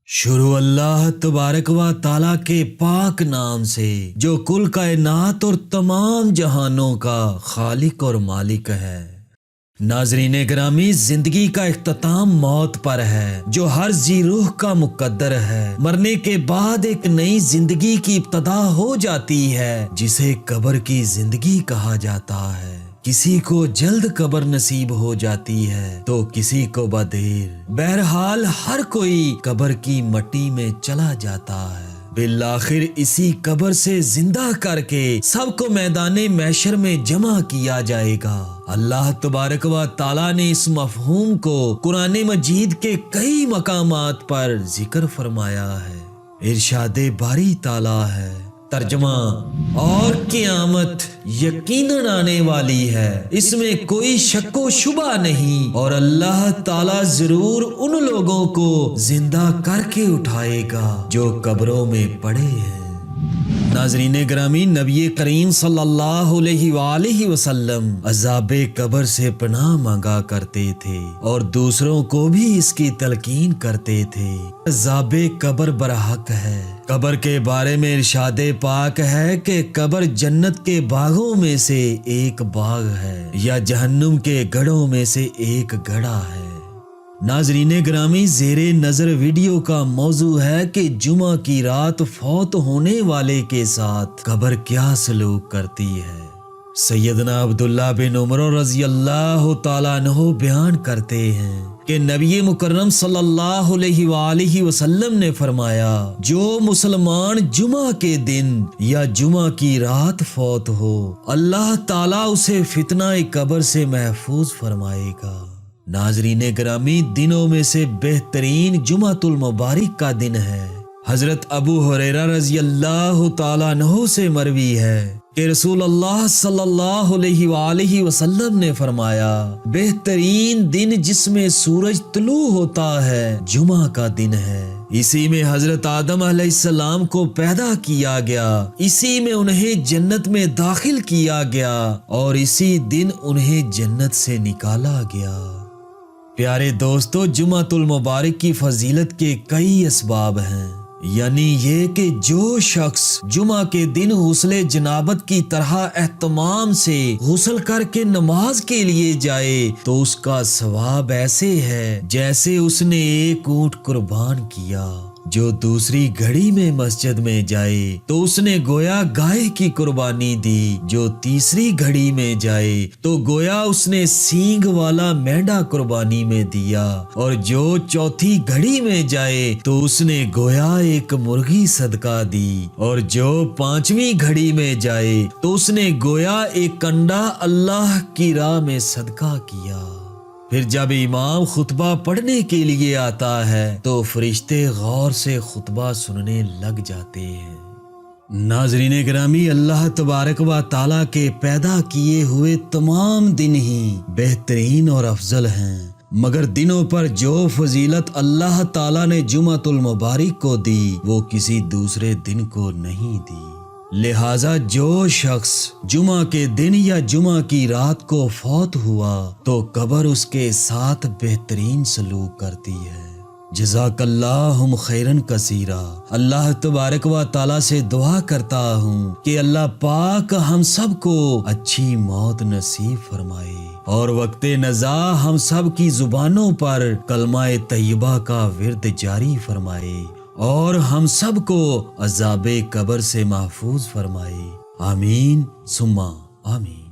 شروع اللہ تبارک و تعالیٰ کے پاک نام سے جو کل کائنات اور تمام جہانوں کا خالق اور مالک ہے۔ ناظرین گرامی، زندگی کا اختتام موت پر ہے جو ہر ذی روح کا مقدر ہے۔ مرنے کے بعد ایک نئی زندگی کی ابتدا ہو جاتی ہے جسے قبر کی زندگی کہا جاتا ہے۔ کسی کو جلد قبر نصیب ہو جاتی ہے تو کسی کو بدیر، بہرحال ہر کوئی قبر کی مٹی میں چلا جاتا ہے۔ بالآخر اسی قبر سے زندہ کر کے سب کو میدان محشر میں جمع کیا جائے گا۔ اللہ تبارک و تعالیٰ نے اس مفہوم کو قرآن مجید کے کئی مقامات پر ذکر فرمایا ہے۔ ارشاد باری تعالیٰ ہے، ترجمہ: اور قیامت یقیناً آنے والی ہے، اس میں کوئی شک و شبہ نہیں، اور اللہ تعالیٰ ضرور ان لوگوں کو زندہ کر کے اٹھائے گا جو قبروں میں پڑے ہیں۔ ناظرین گرامی، نبی کریم صلی اللہ علیہ وآلہ وسلم عذاب قبر سے پناہ مانگا کرتے تھے اور دوسروں کو بھی اس کی تلقین کرتے تھے۔ عذاب قبر برحق ہے۔ قبر کے بارے میں ارشاد پاک ہے کہ قبر جنت کے باغوں میں سے ایک باغ ہے یا جہنم کے گڑھوں میں سے ایک گڑھا ہے۔ ناظرین گرامی، زیر نظر ویڈیو کا موضوع ہے کہ جمعہ کی رات فوت ہونے والے کے ساتھ قبر کیا سلوک کرتی ہے۔ سیدنا عبداللہ بن عمر رضی اللہ تعالیٰ عنہ بیان کرتے ہیں کہ نبی مکرم صلی اللہ علیہ وآلہ وسلم نے فرمایا، جو مسلمان جمعہ کے دن یا جمعہ کی رات فوت ہو، اللہ تعالیٰ اسے فتنہ قبر سے محفوظ فرمائے گا۔ ناظرین گرامی، دنوں میں سے بہترین جمعۃ المبارک کا دن ہے۔ حضرت ابو ہریرہ رضی اللہ تعالیٰ عنہ سے مروی ہے کہ رسول اللہ صلی اللہ علیہ وآلہ وسلم نے فرمایا، بہترین دن جس میں سورج طلوع ہوتا ہے جمعہ کا دن ہے۔ اسی میں حضرت آدم علیہ السلام کو پیدا کیا گیا، اسی میں انہیں جنت میں داخل کیا گیا اور اسی دن انہیں جنت سے نکالا گیا۔ پیارے دوستو، جمعۃ المبارک کی فضیلت کے کئی اسباب ہیں، یعنی یہ کہ جو شخص جمعہ کے دن غسل جنابت کی طرح اہتمام سے غسل کر کے نماز کے لیے جائے تو اس کا ثواب ایسے ہے جیسے اس نے ایک اونٹ قربان کیا۔ جو دوسری گھڑی میں مسجد میں جائے تو اس نے گویا گائے کی قربانی دی، جو تیسری گھڑی میں جائے تو گویا اس نے سینگ والا مینڈا قربانی میں دیا، اور جو چوتھی گھڑی میں جائے تو اس نے گویا ایک مرغی صدقہ دی، اور جو پانچویں گھڑی میں جائے تو اس نے گویا ایک انڈا اللہ کی راہ میں صدقہ کیا۔ پھر جب امام خطبہ پڑھنے کے لیے آتا ہے تو فرشتے غور سے خطبہ سننے لگ جاتے ہیں۔ ناظرین گرامی، اللہ تبارک و تعالیٰ کے پیدا کیے ہوئے تمام دن ہی بہترین اور افضل ہیں، مگر دنوں پر جو فضیلت اللہ تعالیٰ نے جمعۃ المبارک کو دی وہ کسی دوسرے دن کو نہیں دی۔ لہٰذا جو شخص جمعہ کے دن یا جمعہ کی رات کو فوت ہوا تو قبر اس کے ساتھ بہترین سلوک کرتی ہے۔ جزاک اللہم خیرن کثیرا۔ اللہ تبارک و تعالیٰ سے دعا کرتا ہوں کہ اللہ پاک ہم سب کو اچھی موت نصیب فرمائے اور وقت نزاع ہم سب کی زبانوں پر کلمہ طیبہ کا ورد جاری فرمائے اور ہم سب کو عذاب قبر سے محفوظ فرمائے۔ آمین ثم آمین۔